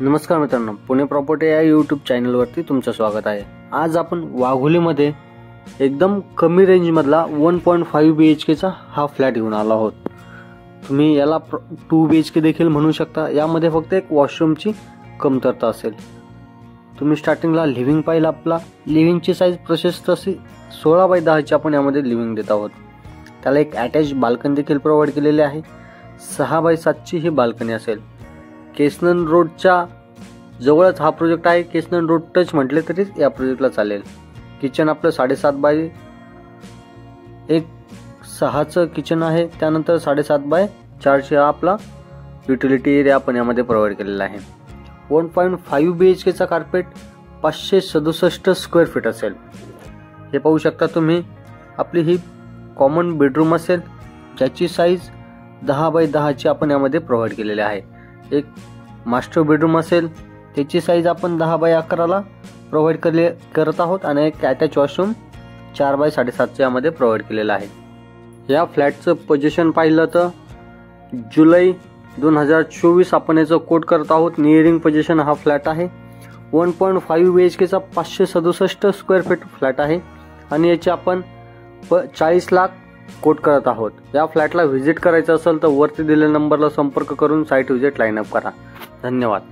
नमस्कार मित्रांनो, पुणे प्रॉपर्टी या यूट्यूब चॅनलवरती तुमचं स्वागत आहे। आज आपण वाघोलीमध्ये एकदम कमी रेंजमधला 1.5 BHK चा हा फ्लॅट घेऊन आलो आहोत। तुम्ही याला 2 BHK देखील म्हणू शकता। यामध्ये फक्त एक वॉशरूमची कमतरता असेल। तुम्ही स्टार्टिंगला लिव्हिंग पाहिलं, आपला लिव्हिंगची साईज प्रशस्त अशी 16x10 ची आपण यामध्ये लिव्हिंग देत आहोत। त्याला एक अटॅच बाल्कनी देखील प्रोव्हाइड केलेली आहे। 6x7 ची ही बाल्कनी असेल। केसनन रोडच्या जवळच हा प्रोजेक्ट आहे। केसनन रोड टच म्हटले तरी या प्रोजेक्टला चालेल। किचन आपलं 7x6 किचन आहे। त्यानंतर 7.5x4 चा आपला युटिलिटी एरिया आपण यामध्ये प्रोव्हाइड केलेला आहे। 1.5 BHK चा कार्पेट 567 स्क्वेअर फीट असेल। हे पाहू शकता तुम्ही। आपली ही कॉमन बेडरूम असेल, ज्याची साईज 10x10 ची आपण यामध्ये प्रोव्हाइड केलेली आहे। एक मास्टर बेडरूम असेल, त्याची साईज आपण 10x11 ला प्रोव्हाइड करत आहोत आणि एक अटॅच वॉशरूम 4x7.5 चे यामध्ये प्रोव्हाइड केलेला आहे। या फ्लॅटचं पोझिशन पाहिलं तर जुलै 2024 आपण याचं कोट करत आहोत। नियरिंग पोझिशन हा फ्लॅट आहे। 1.5 BHK चा 567 स्क्वेअर फीट फ्लॅट आहे आणि याचे आपण 40 लाख कोट करत आहोत। या फ्लॅटला व्हिजिट करायचं असेल तर वरती दिलेल्या नंबरला संपर्क करून साइट व्हिजिट लाईन अप करा। धन्यवाद।